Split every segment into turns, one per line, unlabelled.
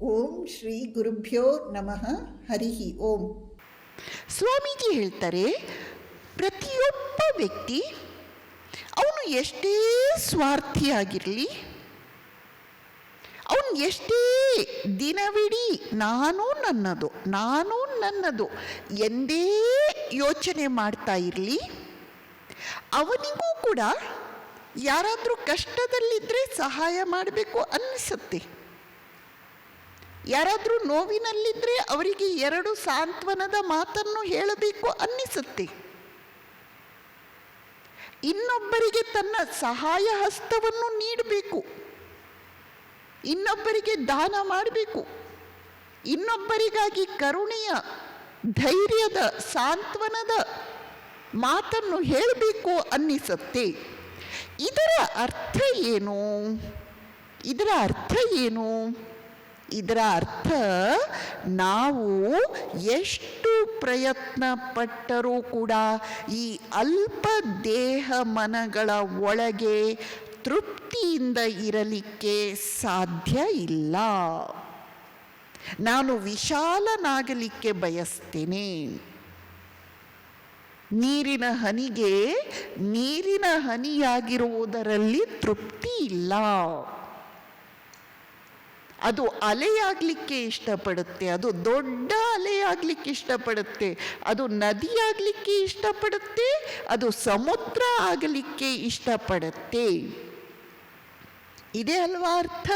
ಓಂ ಶ್ರೀ ಗುರುಭ್ಯೋ ನಮಃ. ಹರಿ ಓಂ.
ಸ್ವಾಮೀಜಿ ಹೇಳ್ತಾರೆ, ಪ್ರತಿಯೊಬ್ಬ ವ್ಯಕ್ತಿ ಅವನು ಎಷ್ಟೇ ಸ್ವಾರ್ಥಿಯಾಗಿರಲಿ, ಅವನು ಎಷ್ಟೇ ದಿನವಿಡೀ ನಾನು ನನ್ನದು ಎಂದೇ ಯೋಚನೆ ಮಾಡ್ತಾ ಇರಲಿ, ಅವನಿಗೂ ಕೂಡ ಯಾರಾದರೂ ಕಷ್ಟದಲ್ಲಿದ್ದರೆ ಸಹಾಯ ಮಾಡಬೇಕು ಅನ್ನಿಸುತ್ತೆ. ಯಾರಾದರೂ ನೋವಿನಲ್ಲಿದ್ದರೆ ಅವರಿಗೆ ಎರಡು ಸಾಂತ್ವನದ ಮಾತನ್ನು ಹೇಳಬೇಕು ಅನ್ನಿಸುತ್ತೆ. ಇನ್ನೊಬ್ಬರಿಗೆ ತನ್ನ ಸಹಾಯ ಹಸ್ತವನ್ನು ನೀಡಬೇಕು, ಇನ್ನೊಬ್ಬರಿಗೆ ದಾನ ಮಾಡಬೇಕು, ಇನ್ನೊಬ್ಬರಿಗಾಗಿ ಕರುಣೆಯ, ಧೈರ್ಯದ, ಸಾಂತ್ವನದ ಮಾತನ್ನು ಹೇಳಬೇಕು ಅನ್ನಿಸುತ್ತೆ. ಇದರ ಅರ್ಥ ಏನು? ಇದರ ಅರ್ಥ, ನಾವು ಎಷ್ಟು ಪ್ರಯತ್ನ ಪಟ್ಟರೂ ಕೂಡ ಈ ಅಲ್ಪ ದೇಹ ಮನಗಳ ಒಳಗೆ ತೃಪ್ತಿಯಿಂದ ಇರಲಿಕ್ಕೆ ಸಾಧ್ಯ ಇಲ್ಲ. ನಾನು ವಿಶಾಲನಾಗಲಿಕ್ಕೆ ಬಯಸ್ತೇನೆ. ನೀರಿನ ಹನಿಗೆ ನೀರಿನ ಹನಿಯಾಗಿರುವುದರಲ್ಲಿ ತೃಪ್ತಿ ಇಲ್ಲ. ಅದು ಅಲೆಯಾಗಲಿಕ್ಕೆ ಇಷ್ಟಪಡುತ್ತೆ, ಅದು ದೊಡ್ಡ ಅಲೆಯಾಗಲಿಕ್ಕೆ ಇಷ್ಟಪಡುತ್ತೆ, ಅದು ನದಿಯಾಗಲಿಕ್ಕೆ ಇಷ್ಟಪಡುತ್ತೆ, ಅದು ಸಮುದ್ರ ಆಗಲಿಕ್ಕೆ ಇಷ್ಟಪಡುತ್ತೆ. ಇದೇ ಅಲ್ವಾ ಅರ್ಥ?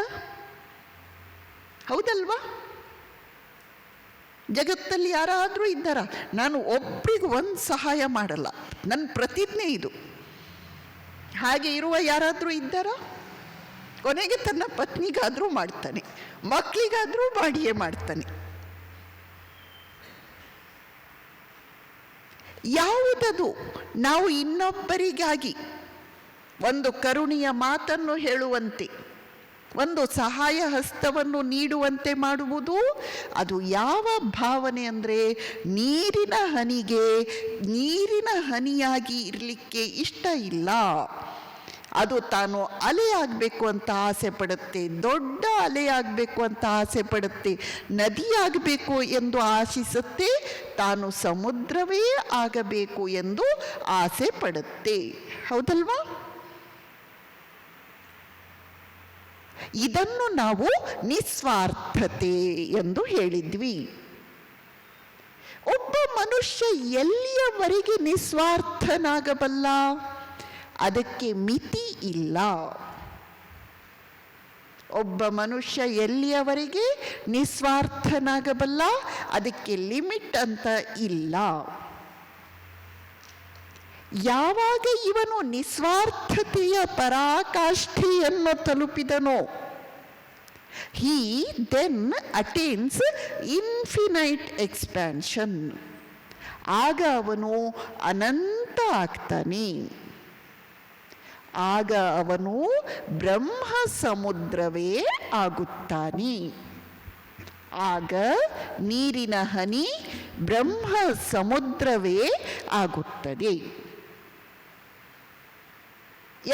ಹೌದಲ್ವಾ? ಜಗತ್ತಲ್ಲಿ ಯಾರಾದರೂ ಇದ್ದಾರ? ನಾನು ಒಬ್ರಿಗೂ ಒಂದು ಸಹಾಯ ಮಾಡಲ್ಲ, ನನ್ನ ಪ್ರತಿಜ್ಞೆ ಇದು. ಹಾಗೆ ಇರುವ ಯಾರಾದರೂ ಇದ್ದಾರಾ? ಕೊನೆಗೆ ತನ್ನ ಪತ್ನಿಗಾದರೂ ಮಾಡ್ತಾನೆ, ಮಕ್ಕಳಿಗಾದರೂ ಮಾಡಿಯೇ ಮಾಡ್ತಾನೆ. ಯಾವುದದು ನಾವು ಇನ್ನೊಬ್ಬರಿಗಾಗಿ ಒಂದು ಕರುಣೆಯ ಮಾತನ್ನು ಹೇಳುವಂತೆ, ಒಂದು ಸಹಾಯ ಹಸ್ತವನ್ನು ನೀಡುವಂತೆ ಮಾಡುವುದು, ಅದು ಯಾವ ಭಾವನೆ ಅಂದರೆ, ನೀರಿನ ಹನಿಗೆ ನೀರಿನ ಹನಿಯಾಗಿ ಇರಲಿಕ್ಕೆ ಇಷ್ಟ ಇಲ್ಲ. ಅದು ತಾನು ಅಲೆಯಾಗಬೇಕು ಅಂತ ಆಸೆ ಪಡುತ್ತೆ, ದೊಡ್ಡ ಅಲೆಯಾಗಬೇಕು ಅಂತ ಆಸೆ ಪಡುತ್ತೆ, ನದಿಯಾಗಬೇಕು ಎಂದು ಆಶಿಸುತ್ತೆ, ತಾನು ಸಮುದ್ರವೇ ಆಗಬೇಕು ಎಂದು ಆಸೆ ಪಡುತ್ತೆ. ಹೌದಲ್ವಾ? ಇದನ್ನು ನಾವು ನಿಸ್ವಾರ್ಥತೆ ಎಂದು ಹೇಳಿದ್ವಿ. ಒಬ್ಬ ಮನುಷ್ಯ ಎಲ್ಲಿಯವರೆಗೆ ನಿಸ್ವಾರ್ಥನಾಗಬಲ್ಲ? ಅದಕ್ಕೆ ಮಿತಿ ಇಲ್ಲ. ಒಬ್ಬ ಮನುಷ್ಯ ಎಲ್ಲಿಯವರೆಗೆ ನಿಸ್ವಾರ್ಥನಾಗಬಲ್ಲ, ಅದಕ್ಕೆ ಲಿಮಿಟ್ ಅಂತ ಇಲ್ಲ. ಯಾವಾಗ ಇವನು ನಿಸ್ವಾರ್ಥತೆಯ ಪರಾಕಾಷ್ಠೆಯನ್ನು ತಲುಪಿದನೋ, he then attains infinite expansion. ಆಗ ಅವನು ಅನಂತ ಆಗ್ತಾನೆ. ಆಗ ಅವನು ಬ್ರಹ್ಮ ಸಮುದ್ರವೇ ಆಗುತ್ತಾನೆ. ಆಗ ನೀರಿನ ಹನಿ ಬ್ರಹ್ಮ ಸಮುದ್ರವೇ ಆಗುತ್ತದೆ.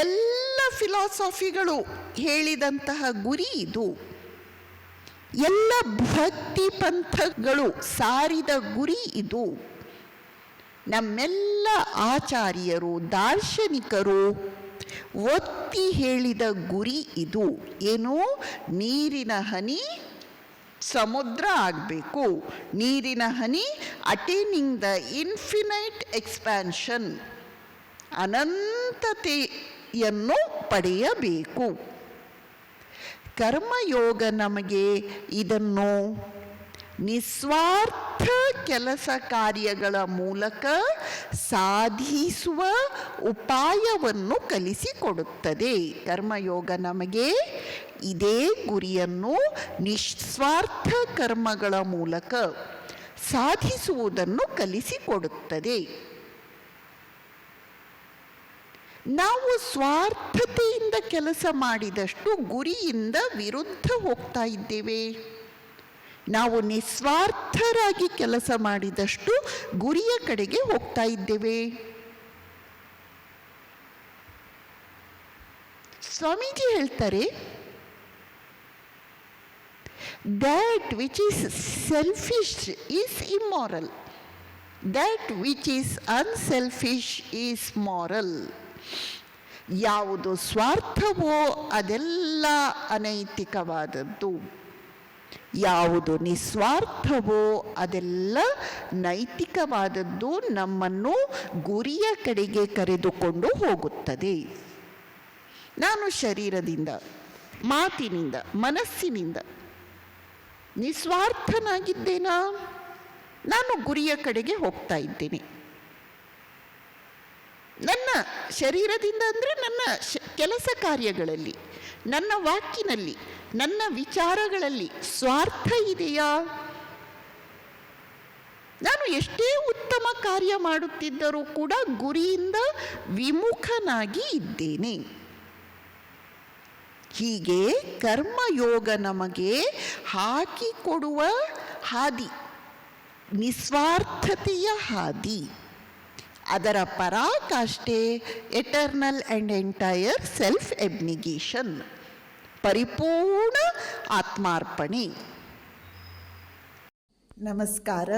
ಎಲ್ಲ ಫಿಲಾಸಫಿಗಳು ಹೇಳಿದಂತಹ ಗುರಿ ಇದು. ಎಲ್ಲ ಭಕ್ತಿ ಪಂಥಗಳು ಸಾರಿದ ಗುರಿ ಇದು. ನಮ್ಮೆಲ್ಲ ಆಚಾರ್ಯರು, ದಾರ್ಶನಿಕರು ಒತ್ತಿ ಹೇಳಿದ ಗುರಿ ಇದು. ಏನು? ನೀರಿನ ಹನಿ ಸಮುದ್ರ ಆಗಬೇಕು. ನೀರಿನ ಹನಿ ಅಟೇನಿಂಗ್ ದ ಇನ್ಫಿನೈಟ್ ಎಕ್ಸ್ಪ್ಯಾನ್ಷನ್, ಅನಂತತೆಯನ್ನು ಪಡೆಯಬೇಕು. ಕರ್ಮಯೋಗ ನಮಗೆ ಇದನ್ನು ನಿಸ್ವಾರ್ಥ ಕೆಲಸ ಕಾರ್ಯಗಳ ಮೂಲಕ ಸಾಧಿಸುವ ಉಪಾಯವನ್ನು ಕಲಿಸಿಕೊಡುತ್ತದೆ. ಕರ್ಮಯೋಗ ನಮಗೆ ಇದೇ ಗುರಿಯನ್ನು ನಿಸ್ವಾರ್ಥ ಕರ್ಮಗಳ ಮೂಲಕ ಸಾಧಿಸುವುದನ್ನು ಕಲಿಸಿಕೊಡುತ್ತದೆ. ನಾವು ಸ್ವಾರ್ಥತೆಯಿಂದ ಕೆಲಸ ಮಾಡಿದಷ್ಟು ಗುರಿಯಿಂದ ವಿರುದ್ಧ ಹೋಗ್ತಾ ಇದ್ದೇವೆ. ನಾವು ನಿಸ್ವಾರ್ಥರಾಗಿ ಕೆಲಸ ಮಾಡಿದಷ್ಟು ಗುರಿಯ ಕಡೆಗೆ ಹೋಗ್ತಾ ಇದ್ದೇವೆ. ಸ್ವಾಮೀಜಿ ಹೇಳ್ತಾರೆ, That which is selfish is immoral. That which is unselfish is moral. ಯಾವುದು ಸ್ವಾರ್ಥವೋ ಅದೆಲ್ಲ ಅನೈತಿಕವಾದದ್ದು. ಯಾವುದು ನಿಸ್ವಾರ್ಥವೋ ಅದೆಲ್ಲ ನೈತಿಕವಾದದ್ದು, ನಮ್ಮನ್ನು ಗುರಿಯ ಕಡೆಗೆ ಕರೆದುಕೊಂಡು ಹೋಗುತ್ತದೆ. ನಾನು ಶರೀರದಿಂದ, ಮಾತಿನಿಂದ, ಮನಸ್ಸಿನಿಂದ ನಿಸ್ವಾರ್ಥನಾಗಿದ್ದೇನಾ? ನಾನು ಗುರಿಯ ಕಡೆಗೆ ಹೋಗ್ತಾ ಇದ್ದೇನೆ. ನನ್ನ ಶರೀರದಿಂದ ಅಂದರೆ ನನ್ನ ಕೆಲಸ ಕಾರ್ಯಗಳಲ್ಲಿ, ನನ್ನ ವಾಕಿನಲ್ಲಿ, ನನ್ನ ವಿಚಾರಗಳಲ್ಲಿ ಸ್ವಾರ್ಥ ಇದೆಯಾ? ನಾನು ಎಷ್ಟೇ ಉತ್ತಮ ಕಾರ್ಯ ಮಾಡುತ್ತಿದ್ದರೂ ಕೂಡ ಗುರಿಯಿಂದ ವಿಮುಖನಾಗಿ ಇದ್ದೇನೆ. ಹೀಗೆ ಕರ್ಮಯೋಗ ನಮಗೆ ಹಾಕಿಕೊಡುವ ಹಾದಿ, ನಿಸ್ವಾರ್ಥತೆಯ ಹಾದಿ. ಅದರ ಪರಾಕಾಷ್ಠೆ ಎಟರ್ನಲ್ ಆ್ಯಂಡ್ ಎಂಟೈರ್ ಸೆಲ್ಫ್ ಎಬ್ನಿಗೇಷನ್, ಪರಿಪೂರ್ಣ ಆತ್ಮಾರ್ಪಣೆ.
ನಮಸ್ಕಾರ.